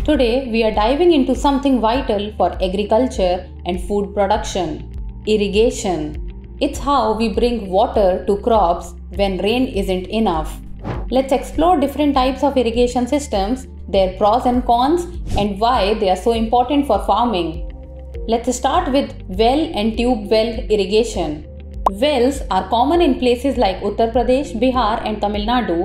Today, we are diving into something vital for agriculture and food production: irrigation. It's how we bring water to crops when rain isn't enough. Let's explore different types of irrigation systems, their pros and cons, and why they are so important for farming. Let's start with well and tube well irrigation. Wells are common in places like Uttar Pradesh, Bihar, and Tamil Nadu.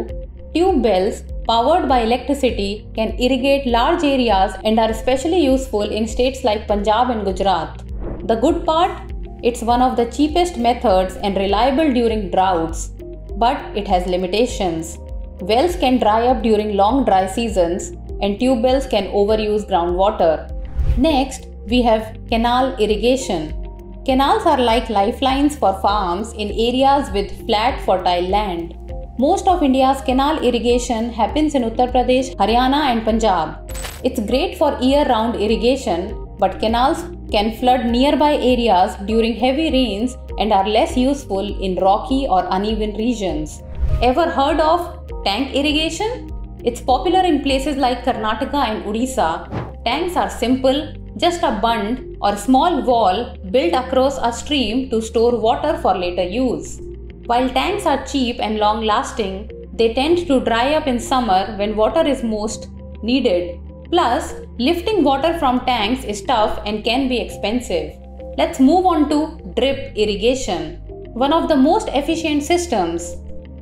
Tube wells, powered by electricity, can irrigate large areas and are especially useful in states like Punjab and Gujarat. The good part? It's one of the cheapest methods and reliable during droughts. But it has limitations. Wells can dry up during long dry seasons, and tube wells can overuse groundwater. Next, we have canal irrigation. Canals are like lifelines for farms in areas with flat, fertile land. Most of India's canal irrigation happens in Uttar Pradesh, Haryana, and Punjab. It's great for year-round irrigation, but canals can flood nearby areas during heavy rains and are less useful in rocky or uneven regions. Ever heard of tank irrigation? It's popular in places like Karnataka and Odisha. Tanks are simple, just a bund or small wall built across a stream to store water for later use. While tanks are cheap and long-lasting, they tend to dry up in summer when water is most needed. Plus, lifting water from tanks is tough and can be expensive. Let's move on to drip irrigation, one of the most efficient systems.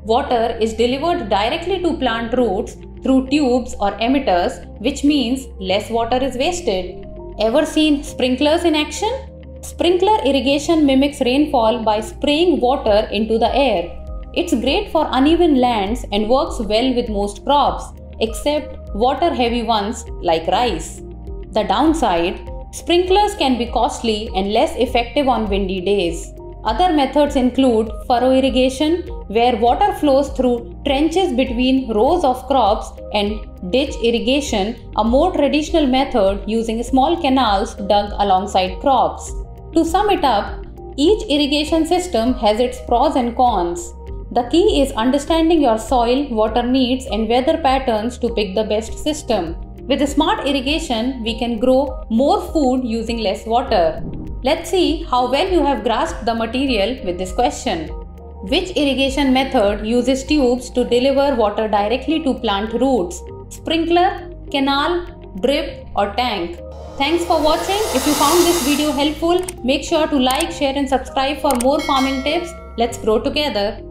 Water is delivered directly to plant roots through tubes or emitters, which means less water is wasted. Ever seen sprinklers in action? Sprinkler irrigation mimics rainfall by spraying water into the air. It's great for uneven lands and works well with most crops, except water-heavy ones like rice. The downside: sprinklers can be costly and less effective on windy days. Other methods include furrow irrigation, where water flows through trenches between rows of crops, and ditch irrigation, a more traditional method using small canals dug alongside crops. To sum it up, each irrigation system has its pros and cons. The key is understanding your soil, water needs, and weather patterns to pick the best system. With smart irrigation, we can grow more food using less water. Let's see how well you have grasped the material with this question. Which irrigation method uses tubes to deliver water directly to plant roots? Sprinkler, canal, drip, or tank? Thanks for watching. If you found this video helpful, make sure to like, share, and subscribe for more farming tips. Let's grow together.